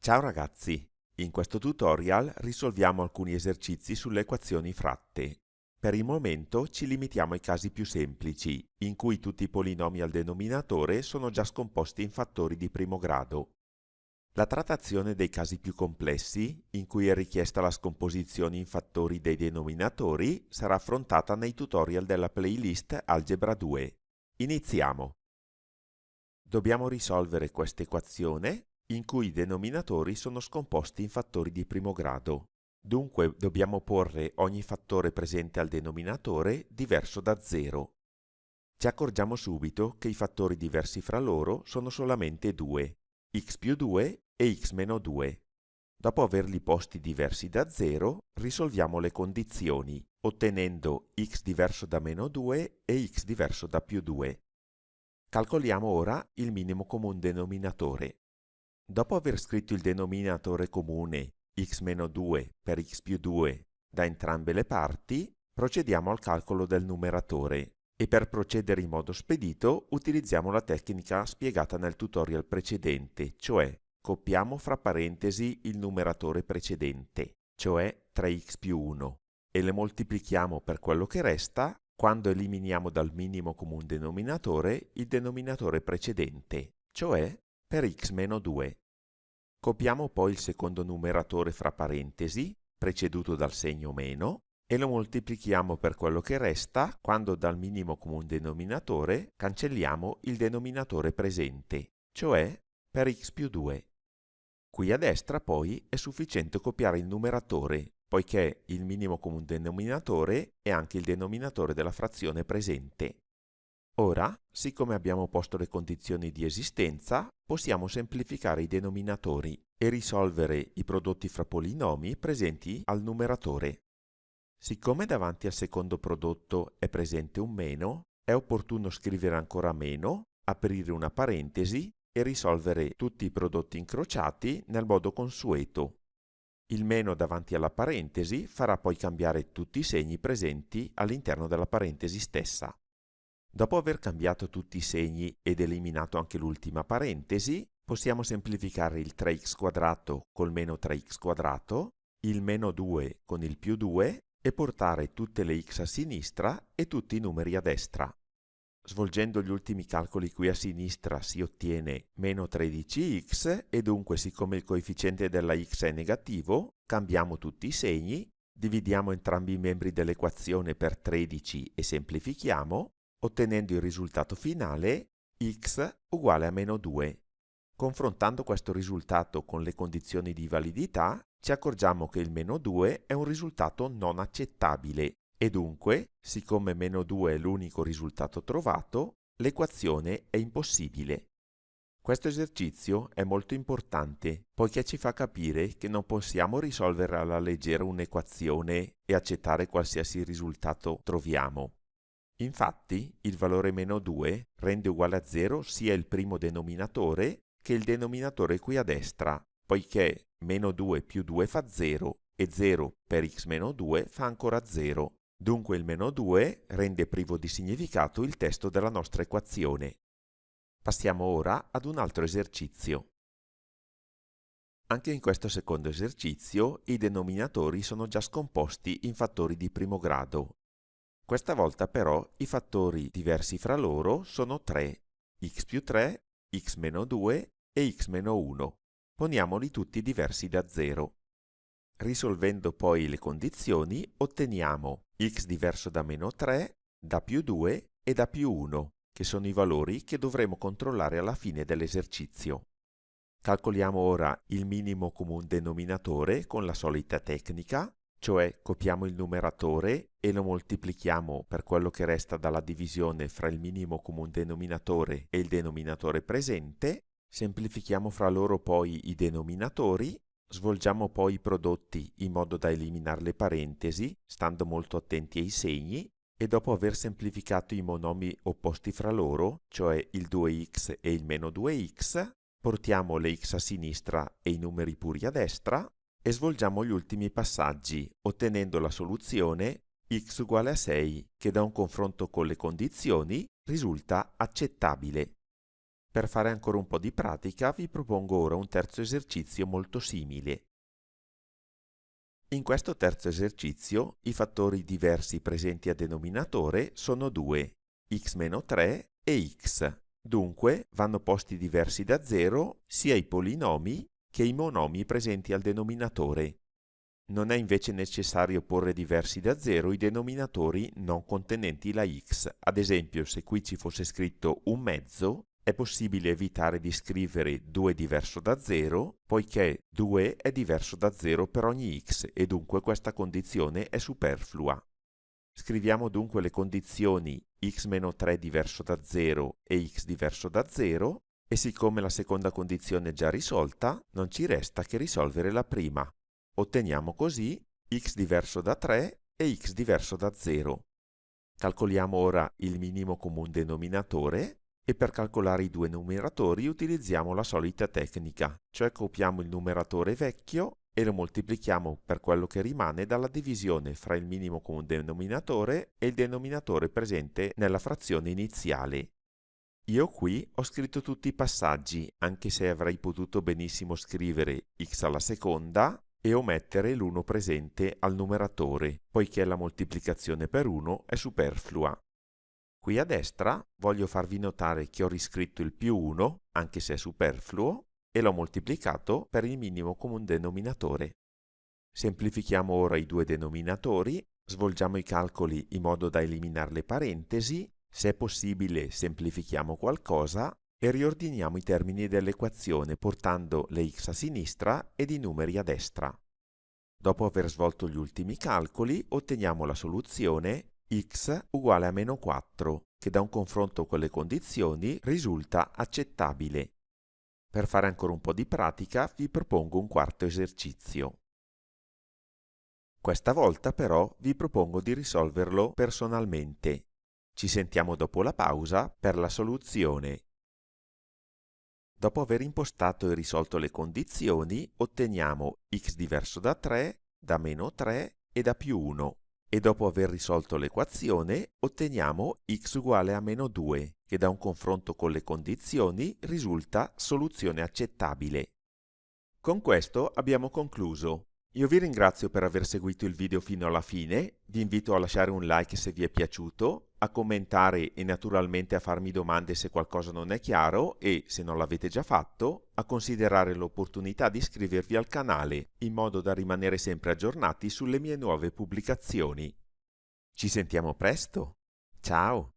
Ciao ragazzi, in questo tutorial risolviamo alcuni esercizi sulle equazioni fratte. Per il momento ci limitiamo ai casi più semplici, in cui tutti i polinomi al denominatore sono già scomposti in fattori di primo grado. La trattazione dei casi più complessi, in cui è richiesta la scomposizione in fattori dei denominatori, sarà affrontata nei tutorial della playlist Algebra 2. Iniziamo! Dobbiamo risolvere questa equazione in cui i denominatori sono scomposti in fattori di primo grado. Dunque dobbiamo porre ogni fattore presente al denominatore diverso da 0. Ci accorgiamo subito che i fattori diversi fra loro sono solamente 2, x più 2 e x meno 2. Dopo averli posti diversi da 0, risolviamo le condizioni, ottenendo x diverso da meno 2 e x diverso da più 2. Calcoliamo ora il minimo comune denominatore. Dopo aver scritto il denominatore comune x meno 2 per x più 2 da entrambe le parti, procediamo al calcolo del numeratore e per procedere in modo spedito utilizziamo la tecnica spiegata nel tutorial precedente, cioè coppiamo fra parentesi il numeratore precedente, cioè 3x più 1, e le moltiplichiamo per quello che resta quando eliminiamo dal minimo comune denominatore il denominatore precedente, cioè per x meno 2. Copiamo poi il secondo numeratore fra parentesi, preceduto dal segno meno, e lo moltiplichiamo per quello che resta quando dal minimo comune denominatore cancelliamo il denominatore presente, cioè per x più 2. Qui a destra poi è sufficiente copiare il numeratore, poiché il minimo comune denominatore è anche il denominatore della frazione presente. Ora, siccome abbiamo posto le condizioni di esistenza, possiamo semplificare i denominatori e risolvere i prodotti fra polinomi presenti al numeratore. Siccome davanti al secondo prodotto è presente un meno, è opportuno scrivere ancora meno, aprire una parentesi e risolvere tutti i prodotti incrociati nel modo consueto. Il meno davanti alla parentesi farà poi cambiare tutti i segni presenti all'interno della parentesi stessa. Dopo aver cambiato tutti i segni ed eliminato anche l'ultima parentesi, possiamo semplificare il 3x² col meno 3x², il meno 2 con il più 2 e portare tutte le x a sinistra e tutti i numeri a destra. Svolgendo gli ultimi calcoli qui a sinistra si ottiene meno 13x e dunque siccome il coefficiente della x è negativo, cambiamo tutti i segni, dividiamo entrambi i membri dell'equazione per 13 e semplifichiamo, ottenendo il risultato finale x uguale a meno 2. Confrontando questo risultato con le condizioni di validità, ci accorgiamo che il meno 2 è un risultato non accettabile e dunque, siccome meno 2 è l'unico risultato trovato, l'equazione è impossibile. Questo esercizio è molto importante poiché ci fa capire che non possiamo risolvere alla leggera un'equazione e accettare qualsiasi risultato troviamo. Infatti, il valore meno 2 rende uguale a 0 sia il primo denominatore che il denominatore qui a destra, poiché meno 2 più 2 fa 0 e 0 per x meno 2 fa ancora 0. Dunque il meno 2 rende privo di significato il testo della nostra equazione. Passiamo ora ad un altro esercizio. Anche in questo secondo esercizio i denominatori sono già scomposti in fattori di primo grado. Questa volta però i fattori diversi fra loro sono 3, x più 3, x meno 2 e x meno 1. Poniamoli tutti diversi da 0. Risolvendo poi le condizioni otteniamo x diverso da meno 3, da più 2 e da più 1, che sono i valori che dovremo controllare alla fine dell'esercizio. Calcoliamo ora il minimo comune denominatore con la solita tecnica, cioè copiamo il numeratore e lo moltiplichiamo per quello che resta dalla divisione fra il minimo comune denominatore e il denominatore presente, semplifichiamo fra loro poi i denominatori, svolgiamo poi i prodotti in modo da eliminare le parentesi, stando molto attenti ai segni, e dopo aver semplificato i monomi opposti fra loro, cioè il 2x e il meno 2x, portiamo le x a sinistra e i numeri puri a destra, e svolgiamo gli ultimi passaggi, ottenendo la soluzione x uguale a 6, che da un confronto con le condizioni risulta accettabile. Per fare ancora un po' di pratica vi propongo ora un terzo esercizio molto simile. In questo terzo esercizio i fattori diversi presenti a denominatore sono 2, x-3 e x. Dunque vanno posti diversi da 0 sia i polinomi che i monomi presenti al denominatore. Non è invece necessario porre diversi da 0 i denominatori non contenenti la x. Ad esempio, se qui ci fosse scritto un mezzo, è possibile evitare di scrivere 2 diverso da 0, poiché 2 è diverso da 0 per ogni x e dunque questa condizione è superflua. Scriviamo dunque le condizioni x-3 diverso da 0 e x diverso da 0 e siccome la seconda condizione è già risolta, non ci resta che risolvere la prima. Otteniamo così x diverso da 3 e x diverso da 0. Calcoliamo ora il minimo comune denominatore e per calcolare i due numeratori utilizziamo la solita tecnica, cioè copiamo il numeratore vecchio e lo moltiplichiamo per quello che rimane dalla divisione fra il minimo comune denominatore e il denominatore presente nella frazione iniziale. Io qui ho scritto tutti i passaggi, anche se avrei potuto benissimo scrivere x alla seconda e omettere l'1 presente al numeratore, poiché la moltiplicazione per 1 è superflua. Qui a destra voglio farvi notare che ho riscritto il più 1, anche se è superfluo, e l'ho moltiplicato per il minimo comune denominatore. Semplifichiamo ora i due denominatori, svolgiamo i calcoli in modo da eliminare le parentesi, se è possibile semplifichiamo qualcosa e riordiniamo i termini dell'equazione portando le x a sinistra ed i numeri a destra. Dopo aver svolto gli ultimi calcoli otteniamo la soluzione x uguale a meno 4, che da un confronto con le condizioni risulta accettabile. Per fare ancora un po' di pratica vi propongo un quarto esercizio. Questa volta però vi propongo di risolverlo personalmente. Ci sentiamo dopo la pausa per la soluzione. Dopo aver impostato e risolto le condizioni, otteniamo x diverso da 3, da meno 3 e da più 1. E dopo aver risolto l'equazione, otteniamo x uguale a meno 2, che da un confronto con le condizioni risulta soluzione accettabile. Con questo abbiamo concluso. Io vi ringrazio per aver seguito il video fino alla fine, vi invito a lasciare un like se vi è piaciuto, a commentare e naturalmente a farmi domande se qualcosa non è chiaro e, se non l'avete già fatto, a considerare l'opportunità di iscrivervi al canale, in modo da rimanere sempre aggiornati sulle mie nuove pubblicazioni. Ci sentiamo presto! Ciao!